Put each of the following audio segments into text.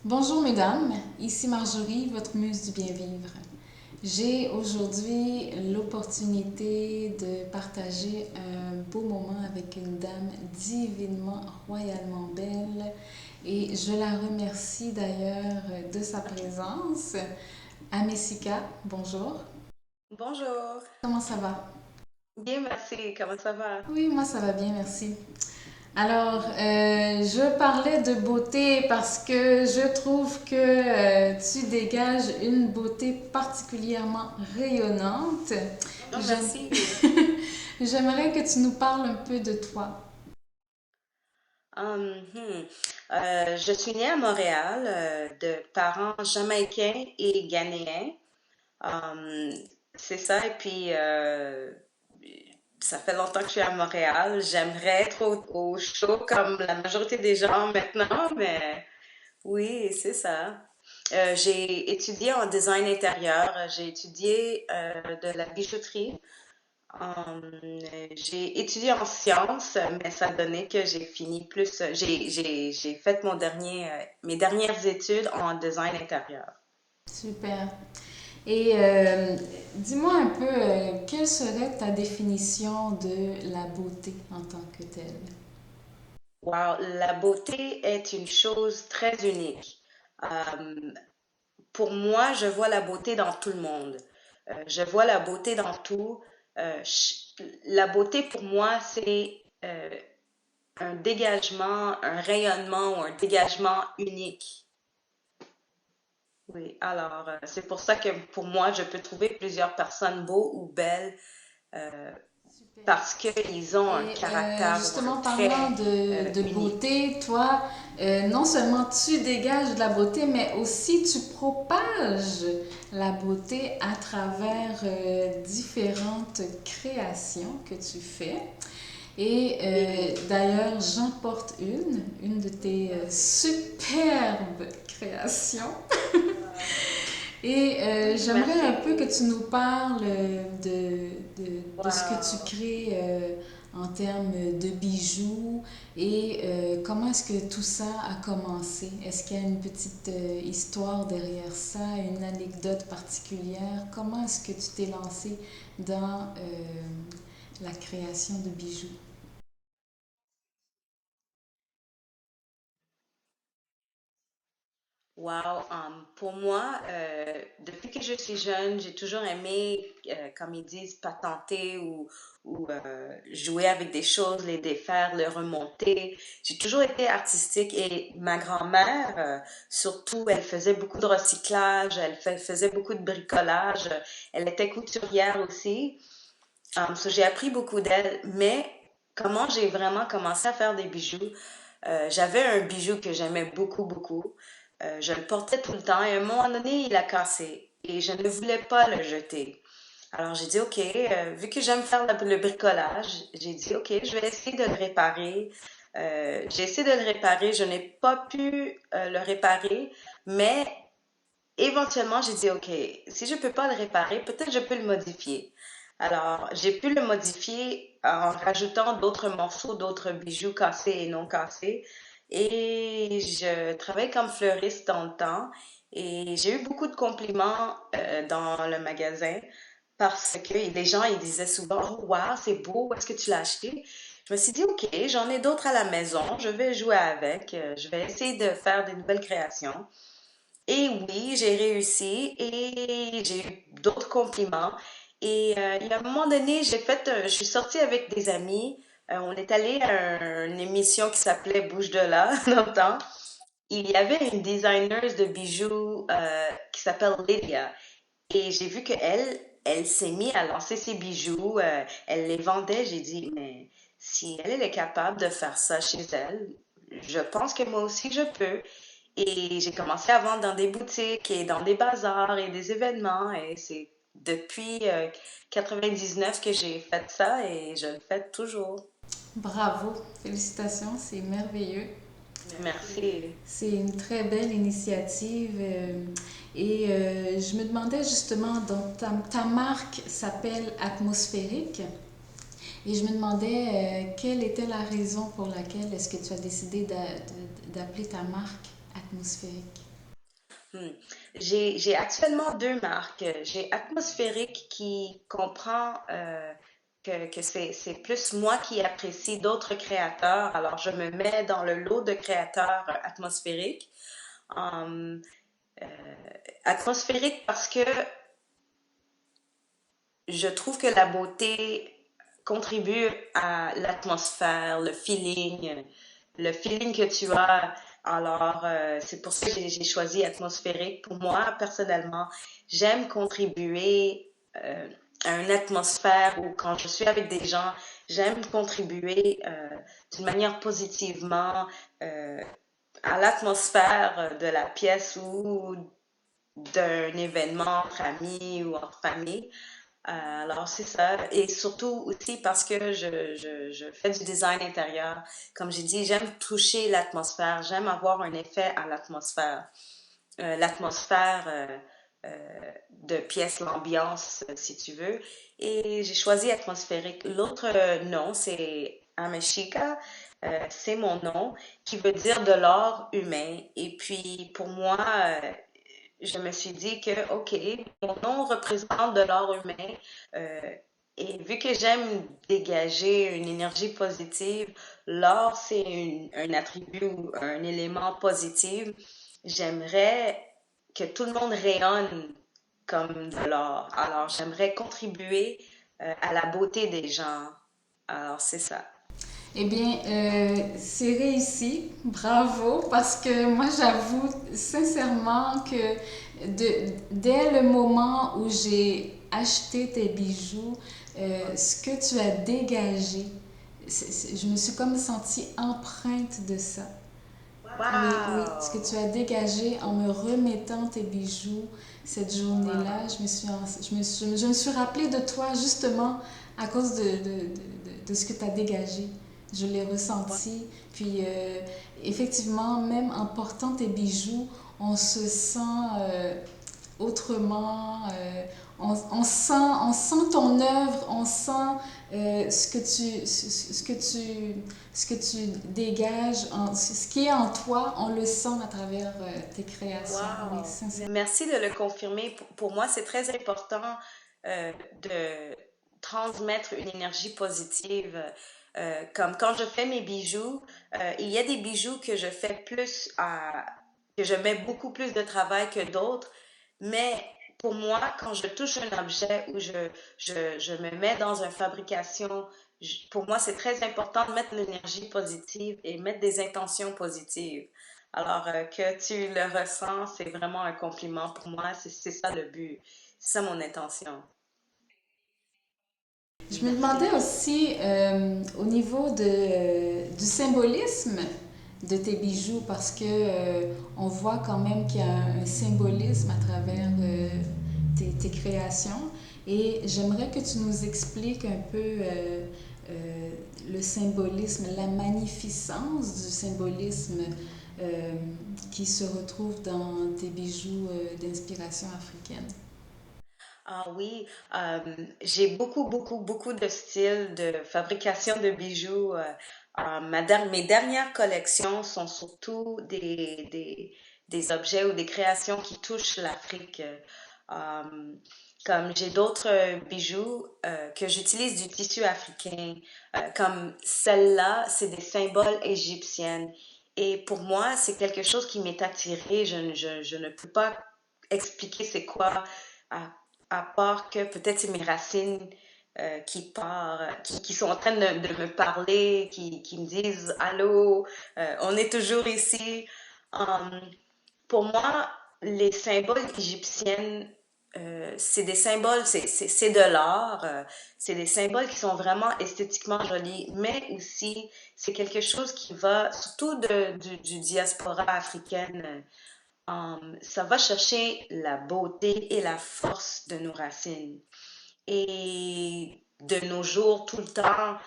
Bonjour mesdames, ici Marjorie, votre muse du bien-vivre. J'ai aujourd'hui l'opportunité de partager un beau moment avec une dame divinement, royalement belle et je la remercie d'ailleurs de sa présence. Amessica, bonjour. Bonjour. Comment ça va? Bien, merci. Comment ça va? Oui, moi ça va bien, merci. Alors, je parlais de beauté parce que je trouve que tu dégages une beauté particulièrement rayonnante. Oh, J'aime- merci. J'aimerais que tu nous parles un peu de toi. Hum, hmm. Je suis née à Montréal de parents jamaïcains et ghanéens. Hum, c'est ça. Et puis, ça fait longtemps que je suis à Montréal. J'aimerais être au chaud comme la majorité des gens maintenant, mais oui, c'est ça. J'ai étudié en design intérieur. J'ai étudié de la bijouterie. J'ai étudié en sciences, mais ça donnait que j'ai fini plus. J'ai fait mes dernières études en design intérieur. Super. Et dis-moi un peu, quelle serait ta définition de la beauté en tant que telle? Wow, la beauté est une chose très unique. Euh, pour moi, je vois la beauté dans tout le monde. Je vois la beauté dans tout. La beauté pour moi, c'est un dégagement, un rayonnement ou un dégagement unique. Oui, alors c'est pour ça que pour moi, je peux trouver plusieurs personnes beaux ou belles euh, Super. parce qu'ils ont un Et caractère ou un justement, parlant trait de unique. beauté, toi, non seulement tu dégages de la beauté, mais aussi tu propages la beauté à travers différentes créations que tu fais. Et Oui, d'ailleurs, j'en porte une de tes superbes créations. Et j'aimerais un peu que merci. tu nous parles de ce que tu Wow. crées en termes de bijoux et comment est-ce que tout ça a commencé? Est-ce qu'il y a une petite histoire derrière ça, une anecdote particulière? Comment est-ce que tu t'es lancé dans la création de bijoux? Wow. Pour moi, depuis que je suis jeune, j'ai toujours aimé, comme ils disent, patenter ou jouer avec des choses, les défaire, les remonter. J'ai toujours été artistique et ma grand-mère, surtout, elle faisait beaucoup de recyclage, faisait beaucoup de bricolage. Elle était couturière aussi. So j'ai appris beaucoup d'elle, mais comment j'ai vraiment commencé à faire des bijoux? J'avais un bijou que j'aimais beaucoup, beaucoup. Je le portais tout le temps et à un moment donné, il a cassé et je ne voulais pas le jeter. Alors j'ai dit, OK, vu que j'aime faire le bricolage, j'ai dit, OK, je vais essayer de le réparer. J'ai essayé de le réparer, je n'ai pas pu le réparer, mais éventuellement, j'ai dit, OK, si je peux pas le réparer, peut-être je peux le modifier. Alors, j'ai pu le modifier en rajoutant d'autres morceaux, d'autres bijoux cassés et non cassés. Et je travaille comme fleuriste dans le temps. Et j'ai eu beaucoup de compliments dans le magasin parce que les gens, ils disaient souvent, oh, wow, c'est beau, où est-ce que tu l'as acheté? Je me suis dit, OK, j'en ai d'autres à la maison, je vais jouer avec, je vais essayer de faire des nouvelles créations. Et oui, j'ai réussi et j'ai eu d'autres compliments. Et il y a un moment donné, je suis sortie avec des amis. On est allé à une émission qui s'appelait Bouge de là, dans le temps. Il y avait une designer de bijoux qui s'appelle Lydia. Et j'ai vu qu'elle, elle s'est mise à lancer ses bijoux. Elle les vendait. J'ai dit, mais si elle est capable de faire ça chez elle, je pense que moi aussi je peux. Et j'ai commencé à vendre dans des boutiques et dans des bazars et des événements. Et c'est depuis 99 que j'ai fait ça et je le fais toujours. Bravo, félicitations, c'est merveilleux. Merci. C'est une très belle initiative et je me demandais justement, donc ta marque s'appelle Atmosphérique et je me demandais quelle était la raison pour laquelle est-ce que tu as décidé d'appeler ta marque Atmosphérique. Hmm. J'ai actuellement deux marques. J'ai Atmosphérique qui comprend que c'est plus moi qui apprécie d'autres créateurs. Alors, je me mets dans le lot de créateurs atmosphériques. Hum, euh, atmosphérique parce que je trouve que la beauté contribue à l'atmosphère, le feeling que tu as. Alors, c'est pour ça que j'ai choisi atmosphérique. Pour moi, personnellement, j'aime contribuer à une atmosphère où quand je suis avec des gens, j'aime contribuer d'une manière positivement euh, à l'atmosphère de la pièce ou d'un événement entre amis ou entre famille. Alors, c'est ça. Et surtout aussi parce que je fais du design intérieur. Comme j'ai dit, j'aime toucher l'atmosphère. J'aime avoir un effet à l'atmosphère. L'atmosphère de pièce, l'ambiance, si tu veux. Et j'ai choisi atmosphérique. L'autre nom, c'est Ameshika. C'est mon nom qui veut dire de l'or humain. Et puis, pour moi, je me suis dit que, OK, mon nom représente de l'art humain. euh, et vu que j'aime dégager une énergie positive, l'or, c'est un attribut ou un élément positif. J'aimerais que tout le monde rayonne comme de l'or. Alors, j'aimerais contribuer à la beauté des gens. Alors, c'est ça. Eh bien, c'est réussi, bravo, parce que moi, j'avoue sincèrement que dès le moment où j'ai acheté tes bijoux, ce que tu as dégagé, je me suis comme sentie empreinte de ça. Oui, oui, ce que tu Wow! as dégagé en me remettant tes bijoux cette journée-là, je me suis rappelée de toi justement à cause de ce que tu as dégagé. Je l'ai Wow! ressenti. Puis, effectivement, même en portant tes bijoux, on se sent autrement. On sent ton œuvre, on sent ce que tu dégages, ce qui est en toi, on le sent à travers tes créations. Oui, Wow! sincèrement. Merci de le confirmer. Pour moi, c'est très important de transmettre une énergie positive. Comme quand je fais mes bijoux, il y a des bijoux que je fais que je mets beaucoup plus de travail que d'autres, mais pour moi, quand je touche un objet ou je me mets dans une fabrication, pour moi, c'est très important de mettre l'énergie positive et mettre des intentions positives. Alors, que tu le ressens, c'est vraiment un compliment pour moi. C'est ça le but. C'est ça mon intention. Je me Merci. demandais aussi au niveau du symbolisme de tes bijoux, parce que on voit quand même qu'il y a un symbolisme à travers tes créations. Et j'aimerais que tu nous expliques un peu le symbolisme, la magnificence du symbolisme euh, qui se retrouve dans tes bijoux d'inspiration africaine. Ah oui, j'ai beaucoup de styles de fabrication de bijoux. Mes dernières collections sont surtout des objets ou des créations qui touchent l'Afrique. Euh, Comme j'ai d'autres bijoux que j'utilise du tissu africain, comme celle-là, c'est des symboles égyptiennes. Et pour moi, c'est quelque chose qui m'est attiré. Je ne peux pas expliquer c'est quoi. À à part que peut-être c'est mes racines qui sont en train de me parler, qui me disent Allô, on est toujours ici. Um, pour moi, les symboles égyptiens, c'est des symboles, c'est de l'art, c'est des symboles qui sont vraiment esthétiquement jolis, mais aussi c'est quelque chose qui va, surtout du diaspora africaine, ça va chercher la beauté et la force de nos racines. Et de nos jours, tout le temps,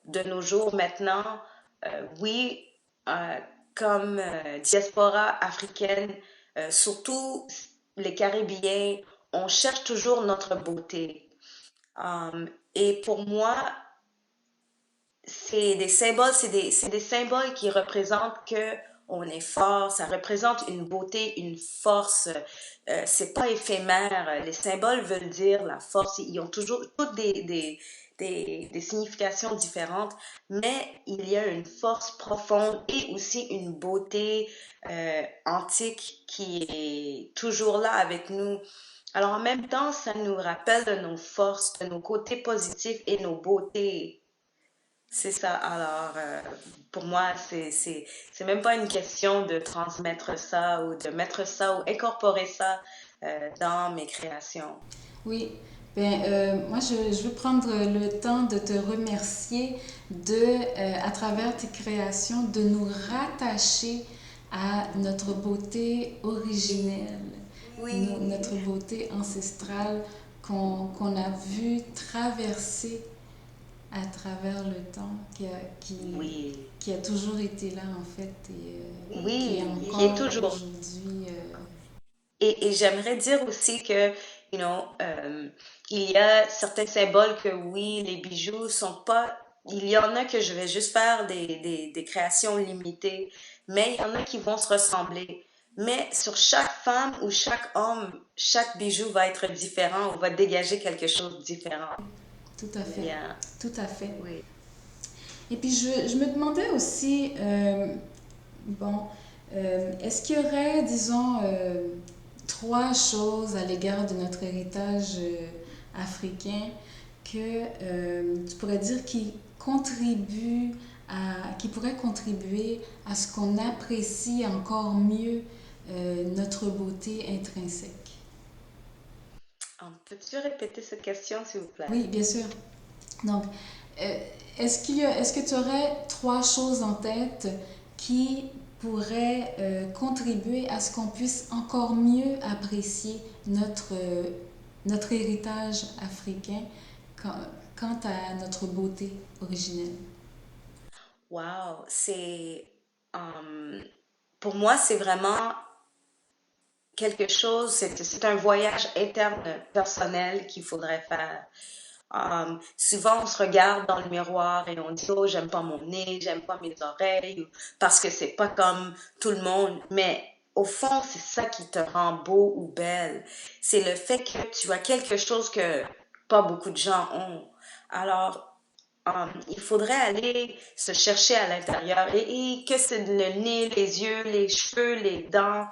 de nos jours maintenant, oui, euh, comme diaspora africaine, surtout les Caribéens, on cherche toujours notre beauté. Et pour moi, c'est des symboles qui représentent que on est fort, ça représente une beauté, une force. C'est pas éphémère. Les symboles veulent dire la force. Ils ont toujours toutes des significations différentes, mais il y a une force profonde et aussi une beauté antique qui est toujours là avec nous. Alors en même temps, ça nous rappelle de nos forces, de nos côtés positifs et nos beautés. C'est ça. Alors, pour moi, c'est même pas une question de transmettre ça ou de mettre ça ou incorporer ça dans mes créations. Oui, ben, moi je veux prendre le temps de te remercier à travers tes créations, de nous rattacher à notre beauté originelle, notre Oui, beauté ancestrale qu'on a vu traverser à travers le temps, oui, qui a toujours été là en fait et qui est oui, qui est encore toujours. aujourd'hui. Et j'aimerais dire aussi que, il y a certains symboles que oui, les bijoux sont pas, il y en a que je vais juste faire des créations limitées, mais il y en a qui vont se ressembler. Mais sur chaque femme ou chaque homme, chaque bijou va être différent ou va dégager quelque chose de différent. Tout à fait, Yeah. tout à fait. Oui. Et puis je me demandais aussi, bon, est-ce qu'il y aurait, disons, trois choses à l'égard de notre héritage africain que tu pourrais dire qui pourrait contribuer à ce qu'on apprécie encore mieux notre beauté intrinsèque? Peux-tu répéter cette question, s'il vous plaît? Oui, bien sûr. Donc, euh, est-ce que tu aurais trois choses en tête qui pourraient contribuer à ce qu'on puisse encore mieux apprécier notre héritage africain quant, quant à notre beauté originelle? Wow, pour moi, c'est vraiment quelque chose, c'est un voyage interne, personnel qu'il faudrait faire. Souvent, on se regarde dans le miroir et on dit, oh, j'aime pas mon nez, j'aime pas mes oreilles, parce que c'est pas comme tout le monde. Mais au fond, c'est ça qui te rend beau ou belle. C'est le fait que tu as quelque chose que pas beaucoup de gens ont. Alors, il faudrait aller se chercher à l'intérieur et que c'est le nez, les yeux, les cheveux, les dents.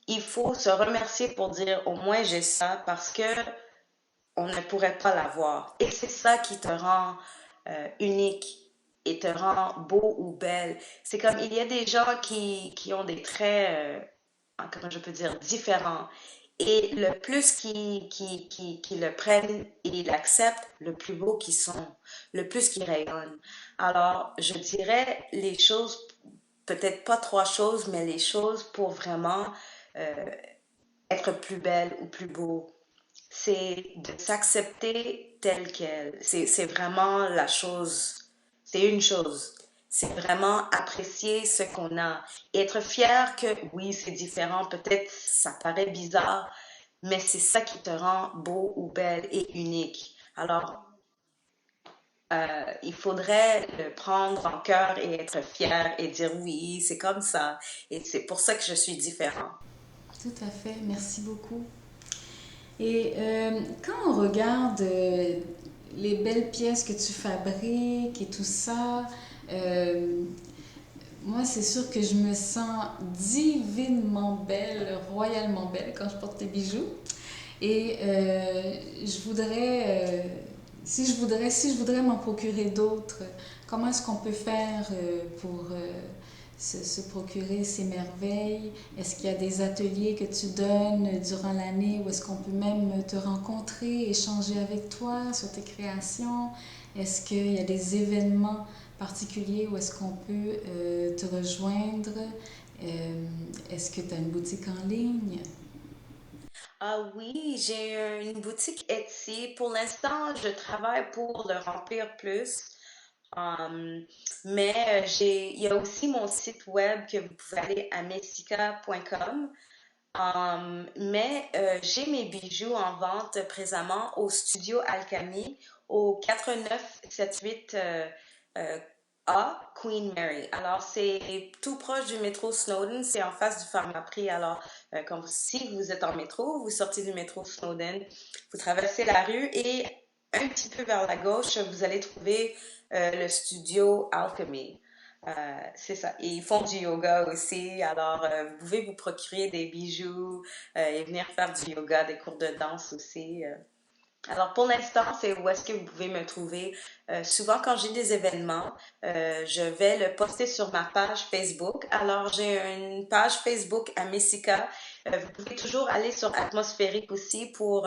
Il faut se remercier pour dire au moins j'ai ça parce que on ne pourrait pas l'avoir. Et c'est ça qui te rend unique et te rend beau ou belle. C'est comme il y a des gens qui ont des traits, comment je peux dire, différents. Et le plus qu'ils le prennent et l'acceptent, le plus beau qu'ils sont, le plus qu'ils rayonnent. Alors, je dirais les choses, peut-être pas trois choses, mais les choses pour vraiment euh, être plus belle ou plus beau, c'est de s'accepter tel quel. C'est vraiment la chose. C'est une chose. C'est vraiment apprécier ce qu'on a. Et être fier que oui, c'est différent. Peut-être ça paraît bizarre, mais c'est ça qui te rend beau ou belle et unique. Alors, il faudrait le prendre en cœur et être fier et dire oui, c'est comme ça. Et c'est pour ça que je suis différent. Tout à fait, merci beaucoup. Et quand on regarde les belles pièces que tu fabriques et tout ça, euh, moi, c'est sûr que je me sens divinement belle, royalement belle quand je porte tes bijoux. Et je voudrais, si je voudrais m'en procurer d'autres, comment est-ce qu'on peut faire pour se procurer ces merveilles? Est-ce qu'il y a des ateliers que tu donnes durant l'année ou est-ce qu'on peut même te rencontrer, échanger avec toi sur tes créations? Est-ce qu'il y a des événements particuliers où est-ce qu'on peut te rejoindre? Est-ce que tu as une boutique en ligne? Ah oui, j'ai une boutique Etsy. Pour l'instant, je travaille pour le remplir plus. Um, mais il y a aussi mon site web que vous pouvez aller à messica.com. Mais j'ai mes bijoux en vente présentement au studio Alchemy au 4978 A Queen Mary. Alors, c'est tout proche du métro Snowden, c'est en face du Pharmaprix. Alors, si vous êtes en métro, vous sortez du métro Snowden, vous traversez la rue et un petit peu vers la gauche, vous allez trouver le studio Alchemy. C'est ça. Et ils font du yoga aussi. Alors, vous pouvez vous procurer des bijoux et venir faire du yoga, des cours de danse aussi. Alors, pour l'instant, c'est où est-ce que vous pouvez me trouver. Souvent, quand j'ai des événements, je vais le poster sur ma page Facebook. Alors, j'ai une page Facebook à Messica. Vous pouvez toujours aller sur Atmosphérique aussi pour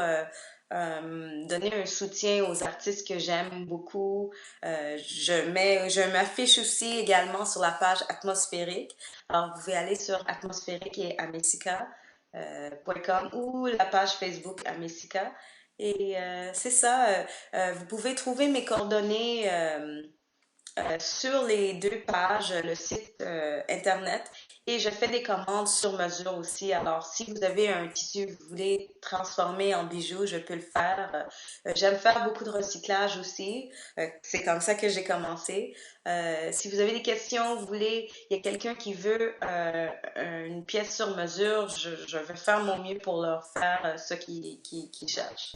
donner un soutien aux artistes que j'aime beaucoup. Je m'affiche aussi également sur la page Atmosphérique. Alors, vous pouvez aller sur Atmosphérique et Amessica.com ou la page Facebook Amessica. Et c'est ça, vous pouvez trouver mes coordonnées sur les deux pages, le site internet, et je fais des commandes sur mesure aussi. Alors, si vous avez un tissu que vous voulez transformer en bijoux, je peux le faire. J'aime faire beaucoup de recyclage aussi. C'est comme ça que j'ai commencé. Si vous avez des questions, il y a quelqu'un qui veut une pièce sur mesure, je vais faire mon mieux pour leur faire ce qu'ils cherchent.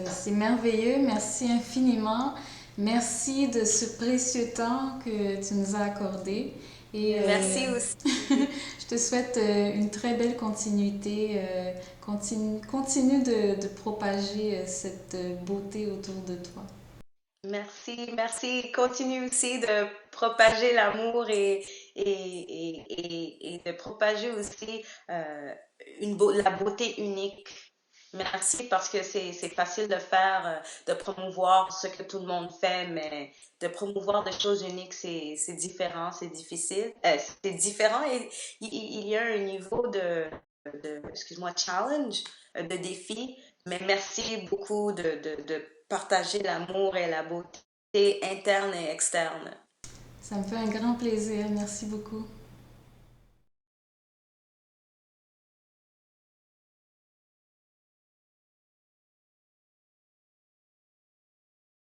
C'est merveilleux. Merci infiniment. Merci de ce précieux temps que tu nous as accordé. Et Merci aussi. je te souhaite une très belle continuité. Continue de propager cette beauté autour de toi. Merci, merci. Continue aussi de propager l'amour et de propager aussi la beauté unique. Merci parce que c'est facile de faire, de promouvoir ce que tout le monde fait, mais de promouvoir des choses uniques, c'est différent, c'est difficile. C'est différent et il y a un niveau excuse-moi, challenge, de défi, mais merci beaucoup de partager l'amour et la beauté interne et externe. Ça me fait un grand plaisir. Merci beaucoup.